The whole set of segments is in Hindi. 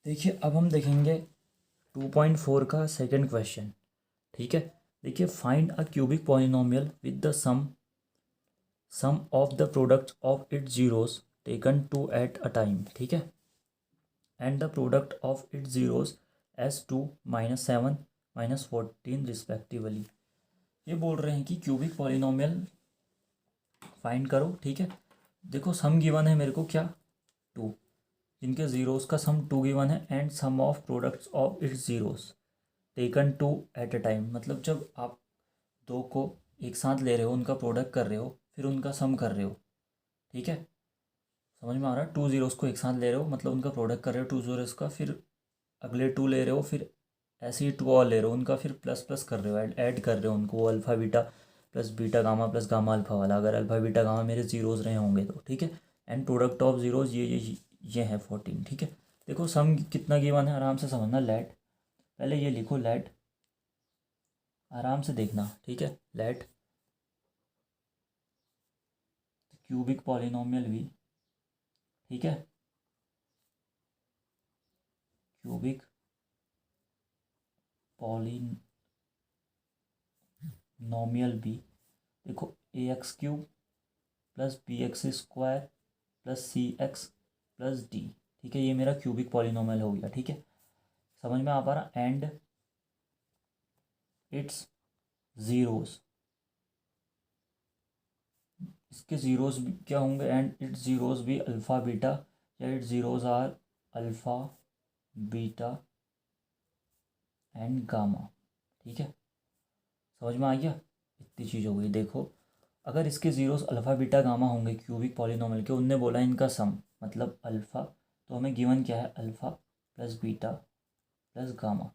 देखिए अब हम देखेंगे 2.4 का सेकंड क्वेश्चन। ठीक है, देखिए find a cubic polynomial with the sum of the products of its zeros taken two at a time. ठीक है, and the product of its zeros as 2 -7 -14 respectively. ये बोल रहे हैं कि क्यूबिक पॉलिनोमियल फाइंड करो। ठीक है, देखो सम गिवन है मेरे को क्या, 2, जिनके ज़ीरोस का सम 2 गिवन है, and sum of products of its zeros taken two at a time. मतलब जब आप दो को एक साथ ले रहे हो, उनका प्रोडक्ट कर रहे हो, फिर उनका सम कर रहे हो। ठीक है, समझ में आ रहा है? 2 ज़ीरोस को एक साथ ले रहे हो, मतलब उनका प्रोडक्ट कर रहे हो 2 ज़ीरोस का, फिर अगले 2 ले रहे हो, फिर ऐसे ही 2 और ले रहे हो, उनका फिर प्लस प्लस कर रहे हो, ऐड कर रहे हो उनको, alpha beta plus beta gamma plus gamma alpha वाला, अगर अल्फ़ा बीटा गामा मेरे ज़ीरोज़ रहे होंगे तो। ठीक है, एंड प्रोडक्ट ऑफ ज़ीरोज़ ये है 14। ठीक है, देखो सम कितना गिवन है आराम से समझना। लेट, पहले ये लिखो लेट, आराम से देखना। ठीक है, लेट क्यूबिक पॉलिनोमियल भी, ठीक है, क्यूबिक पॉलिनोमियल भी, देखो a x cube plus b x square plus c x plus d. ठीक है, ये मेरा क्यूबिक पॉलिनोमियल हो गया। ठीक है, समझ में आ पा रहा? एंड इट्स ज़ीरोस, इसके ज़ीरोस भी क्या होंगे? एंड इट्स ज़ीरोस भी अल्फ़ा बीटा, या its zeros are alpha beta and gamma. ठीक है, समझ में आ गया? इतनी चीज़ हो गई। देखो अगर इसके ज़ीरोस अल्फ़ा बीटा गामा होंगे क्यूबिक पॉलिनोमियल के, उनने बोला इनका सम मतलब अल्फ़ा, तो हमें गिवन क्या है? Alpha plus beta plus gamma.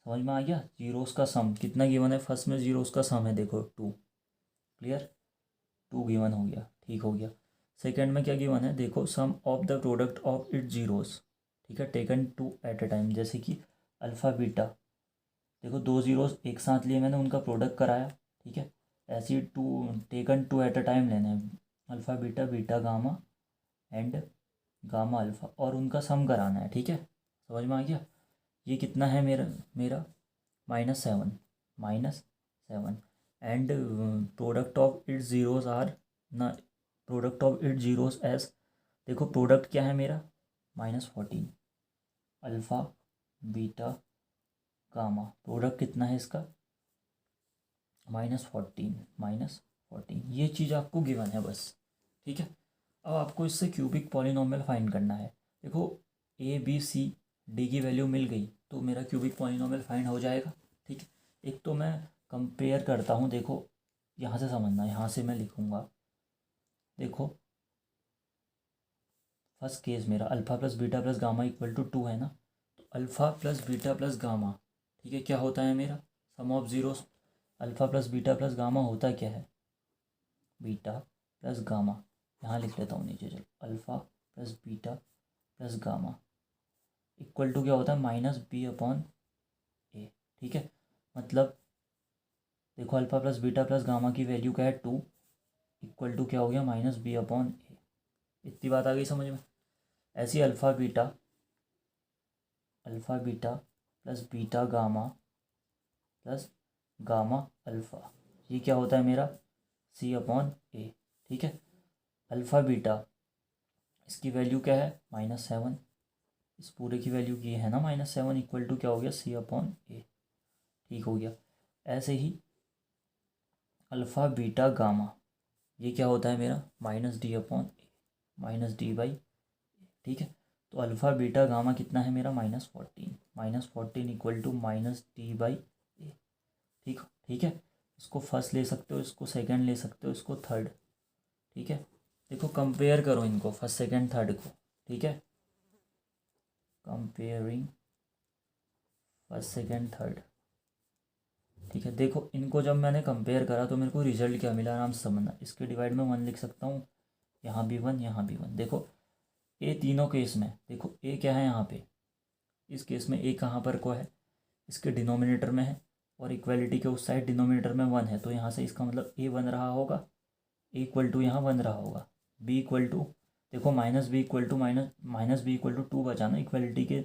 समझ में आ गया? जीरोस का सम कितना गिवन है? फर्स्ट में जीरोस का सम है, देखो 2। क्लियर? 2 गिवन हो गया, ठीक हो गया। सेकंड में क्या गिवन है? देखो sum of the product of its zeros, ठीक है, taken two at a time. जैसे कि अल्फ़ा बीटा, देखो 2 ज़ीरोस एक साथ लिए मैंने, उनका प्रोडक्ट कराया। ठीक है, ऐसे ही 2 taken two at a time लेना है, alpha beta beta gamma and gamma alpha, और उनका सम कराना है। ठीक है, समझ में आ गया? ये कितना है मेरा मेरा -7, -7, and product of its zeros are ना, product of its zeros is, देखो प्रोडक्ट क्या है मेरा? -14, अल्फ़ा बीटा गामा, प्रोडक्ट कितना है इसका? -14, ये चीज़ आपको गिवन है बस। ठीक है, अब आपको इससे क्यूबिक पॉलिनोमियल फाइंड करना है। देखो ए बी सी डी की वैल्यू मिल गई तो मेरा क्यूबिक पॉलिनोमियल फाइंड हो जाएगा। ठीक है, एक तो मैं कंपेयर करता हूँ, देखो यहाँ से समझना, यहाँ से मैं लिखूँगा। देखो फर्स्ट केस मेरा alpha plus beta plus gamma equal to 2 है ना, तो alpha plus beta plus gamma, ठीक है, क्या होता है मेरा? Sum of zeros. Alpha plus beta plus gamma होता क्या है? Beta plus gamma. यहाँ लिख लेता हूँ नीचे, चलो, alpha plus beta plus gamma equal to क्या होता है? -b/a। ठीक है, मतलब देखो alpha plus beta plus gamma की वैल्यू क्या है? 2, इक्वल टू क्या हो गया? -b/a। इतनी बात आ गई समझ में? ऐसी alpha beta plus beta gamma plus gamma alpha, ये क्या होता है मेरा? c/a। ठीक है, अल्फ़ा बीटा, इसकी वैल्यू क्या है? -7, इस पूरे की वैल्यू की है ना -7, इक्वल टू क्या हो गया? c/a। ठीक हो गया। ऐसे ही अल्फ़ा बीटा गामा, ये क्या होता है मेरा? -d/a, -d/a। ठीक है, तो अल्फ़ा बीटा गामा कितना है मेरा? -14 इक्वल टू -d/a। ठीक ठीक है, इसको फर्स्ट ले सकते हो, इसको सेकंड ले सकते हो, इसको थर्ड। ठीक है, देखो कंपेयर करो इनको, फर्स्ट सेकंड थर्ड को। ठीक है, कंपेयरिंग फर्स्ट सेकंड थर्ड। ठीक है, देखो इनको जब मैंने कंपेयर करा तो मेरे को रिजल्ट क्या मिला, आराम से समझना। इसके डिवाइड में 1 लिख सकता हूँ, यहाँ भी 1, यहाँ भी 1। देखो ए तीनों केस में, देखो ए क्या है यहाँ पे? इस केस में ए कहाँ पर को है? इसके डिनोमिनेटर में है, और इक्वलिटी के उस साइड डिनोमिनेटर में 1 है, तो यहाँ से इसका मतलब ए 1 रहा होगा, ए इक्वल टू यहाँ 1 रहा होगा। बी इक्वल टू, देखो माइनस बी इक्वल टू 2 बचा ना इक्वलिटी के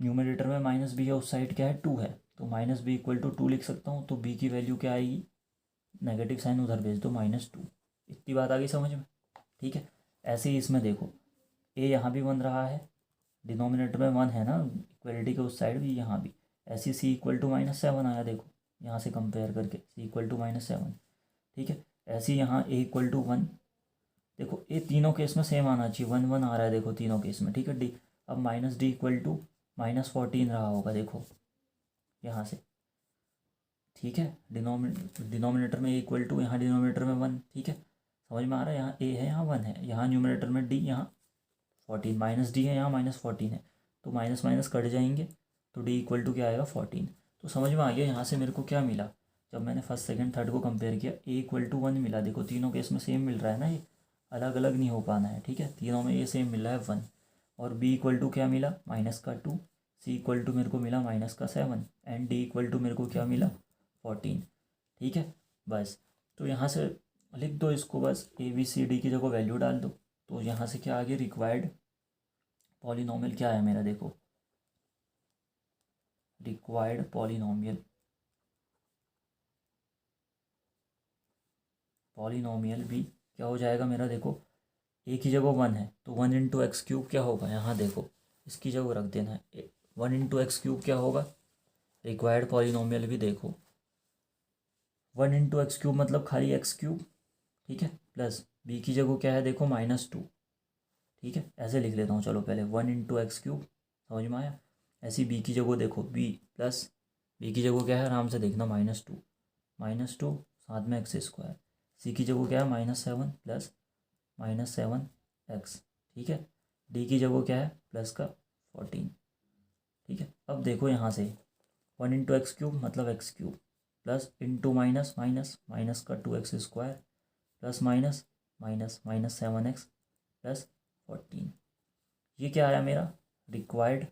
न्यूमरेटर में माइनस बी है, उस साइड क्या है, टू है, तो minus b equal to two लिख सकता हूँ। तो बी की वैल्यू क्या आएगी, नेगेटिव साइन उधर भेज दो, -2। इतनी बात आ गई समझ में, ठीक है। ऐसे ही इसमें देखो, ए यहाँ भी 1 रहा है, डिनोमिनेटर में 1 है ना, इक्वलिटी के उस साइड भी, यहाँ भी। ऐसे सी इक्वल टू -7 आया, देखो यहाँ से कंपेयर करके, सी इक्वल टू -7, ठीक है। ऐसे ही यहाँ ए इक्वल टू 1, देखो ये तीनों केस में सेम आना चाहिए, 1 1 आ रहा है देखो तीनों केस में, ठीक है। डी, अब -d इक्वल टू -14 रहा होगा देखो यहाँ से, ठीक है। डिनोमिनेटर में ए इक्वल टू, यहाँ डिनोमिनेटर में 1, ठीक है, समझ में आ रहा है। यहाँ ए है, यहाँ 1 है, यहाँ न्यूमिनेटर में डी, यहाँ 14, -d है, यहाँ -14 है, तो माइनस माइनस कट जाएंगे, तो डी इक्वल टू क्या आएगा, 14। तो समझ में आ गया यहाँ से मेरे को क्या मिला, जब मैंने फर्स्ट सेकंड थर्ड को कंपेयर किया, ए इक्वल टू 1 मिला, देखो तीनों केस में सेम मिल रहा है ना, ये अलग अलग नहीं हो पाना है, ठीक है, तीनों में ये सेम मिल रहा है 1। और बी इक्वल टू क्या मिला, -2, सी इक्वल टू मेरे को मिला -7, एंड डी इक्वल टू मेरे को क्या मिला, 14, ठीक है। बस, तो यहाँ से लिख दो इसको, बस ए बी सी डी की जगह वैल्यू डाल दो। तो यहाँ से क्या आ गया, रिक्वायर्ड पॉलिनोमियल क्या है मेरा, देखो रिक्वायर्ड पॉलिनोमियल, पॉलिनोमियल भी क्या हो जाएगा मेरा, देखो ए की जगह 1 है, तो 1 इंटू एक्स क्यूब क्या होगा, यहाँ देखो इसकी जगह रख देना है, 1 इंटू एक्स क्यूब क्या होगा, रिक्वायर्ड पॉलिनोमियल भी देखो 1 इंटू एक्स क्यूब मतलब खाली एक्स क्यूब, ठीक है, प्लस बी की जगह क्या है, देखो -2, ठीक है। ऐसे लिख लेता हूँ, चलो पहले 1 इंटू एक्स क्यूब, समझ में आया। ऐसी बी की जगह देखो, बी प्लस बी की जगह क्या है, आराम से देखना, -2 साथ में x², सी की जगह क्या है, -7 प्लस -7x, ठीक है। डी की जगह क्या है, प्लस का 14, ठीक है। अब देखो यहाँ से 1 इंटू एक्स क्यूब मतलब x cube, plus into minus minus minus का 2x² plus minus minus -7x plus 14, ये क्या आया मेरा, रिक्वायर्ड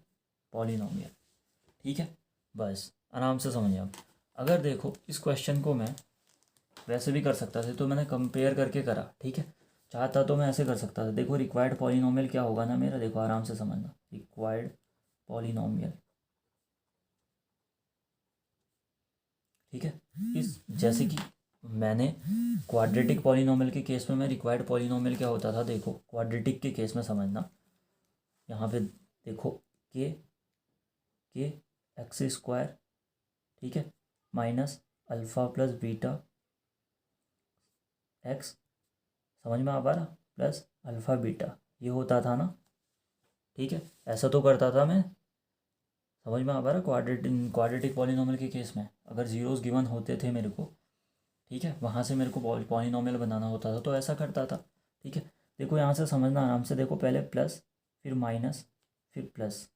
पॉलिनोमियल, ठीक है। बस आराम से समझिए आप। अगर देखो इस क्वेश्चन को मैं वैसे भी कर सकता था, तो मैंने कंपेयर करके करा, ठीक है। चाहता तो मैं ऐसे कर सकता था, देखो रिक्वायर्ड पॉलिनोमियल क्या होगा ना मेरा, देखो आराम से समझना, रिक्वायर्ड पॉलिनोमियल, ठीक है। इस जैसे कि मैंने क्वाड्रेटिक पॉलिनोमियल के केस में, मैं रिक्वायर्ड पॉलिनोमियल क्या होता था, देखो क्वाड्रेटिक के केस में समझना, यहाँ पे देखो के x², ठीक है, minus alpha plus beta x, समझ में आ पा रहा, प्लस अल्फ़ा बीटा, ये होता था ना, ठीक है। ऐसा तो करता था मैं, समझ में आ पा रहा, क्वाड्रेटिक पॉलिनोमियल के केस में अगर जीरोस गिवन होते थे मेरे को, ठीक है, वहाँ से मेरे को पॉलिनोमियल बनाना होता था, तो ऐसा करता था, ठीक है। देखो यहाँ से समझना आराम से, देखो पहले प्लस, फिर माइनस, फिर प्लस,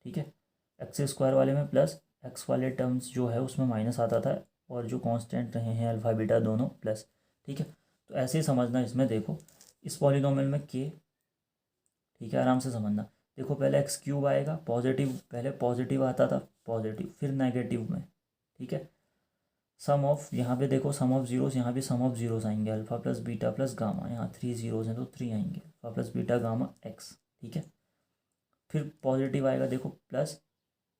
ठीक है। x² वाले में प्लस, एक्स वाले टर्म्स जो है उसमें माइनस आता था, और जो कांस्टेंट रहे हैं अल्फ़ा बीटा दोनों प्लस, ठीक है। तो ऐसे ही समझना इसमें, देखो इस पॉलिनोमियल में के, ठीक है, आराम से समझना, देखो पहले x³ आएगा पॉजिटिव, पहले पॉजिटिव आता था, पॉजिटिव फिर नेगेटिव में, ठीक है। सम ऑफ, यहाँ पे देखो सम ऑफ जीरोस, यहाँ भी सम ऑफ जीरोस आएंगे, alpha plus beta plus gamma, यहाँ 3 जीरोस हैं तो 3 आएंगे, alpha plus beta gamma x, ठीक है। फिर पॉजिटिव आएगा, देखो प्लस,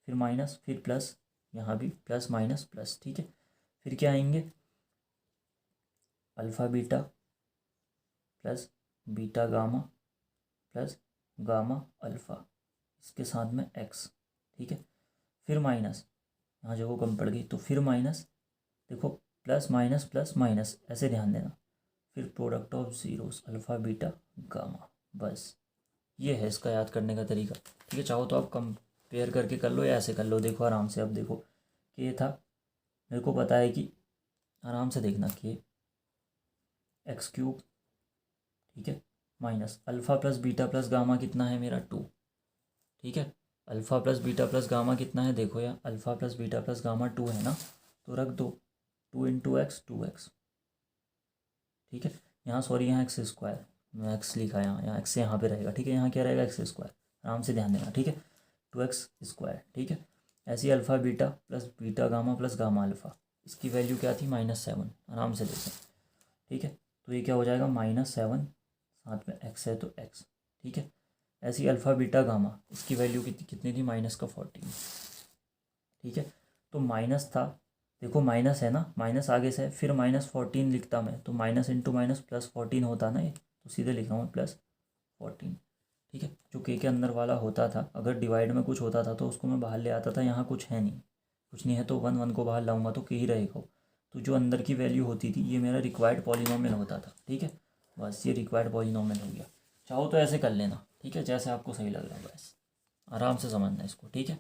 फिर माइनस, फिर प्लस, यहाँ भी प्लस माइनस प्लस, ठीक है। फिर क्या आएंगे, alpha beta plus beta gamma plus gamma alpha, इसके साथ में एक्स, ठीक है। फिर माइनस, यहाँ जगह कम पड़ गई, तो फिर माइनस, देखो प्लस माइनस माइनस, ऐसे ध्यान देना, फिर product of zeros alpha beta gamma, बस ये है इसका याद करने का तरीका, ठीक है। चाहो तो आप कंपेयर करके कर लो या ऐसे कर लो, देखो आराम से। अब देखो कि ये था, मेरे को पता है कि, आराम से देखना कि x³, ठीक है, minus alpha plus beta plus gamma कितना है मेरा 2, ठीक है। Alpha plus beta plus gamma कितना है, देखो यार alpha plus beta plus gamma 2 है ना, तो रख दो 2 इंटू एक्स 2x, ठीक है। यहाँ सॉरी, यहाँ x², मैं एक्स लिखा, यहाँ एक्स यहाँ पे रहेगा, ठीक है। यहाँ क्या रहेगा, x², आराम से ध्यान देना, ठीक है, 2x², ठीक है। ऐसे ही alpha beta plus beta gamma plus gamma alpha, इसकी वैल्यू क्या थी, -7, आराम से देखें, ठीक है। तो ये क्या हो जाएगा, -7, साथ में x है तो x, ठीक है। ऐसी अल्फ़ा बीटा गामा, इसकी वैल्यू कितनी थी, -14। ठीक है, तो माइनस था, देखो माइनस है ना, माइनस आगे से है, फिर -14 लिखता मैं तो माइनस इंटू माइनस +14 होता ना ये, तो सीधे लिख रहा हूँ +14। ठीक है, जो के अंदर वाला होता था, अगर डिवाइड में कुछ होता था तो उसको मैं बाहर ले आता था, यहाँ कुछ है नहीं, कुछ नहीं है तो 1 को बाहर लाऊंगा तो के ही रहेगा। तो जो अंदर की वैल्यू होती थी, ये मेरा रिक्वायर्ड पॉलिनोमियल होता था। ठीक है, बस ये रिक्वायर्ड पॉलिनोमियल हो गया। चाहो तो ऐसे कर लेना, ठीक है, जैसे आपको सही लग रहा है, बस आराम से समझना इसको। ठीक है।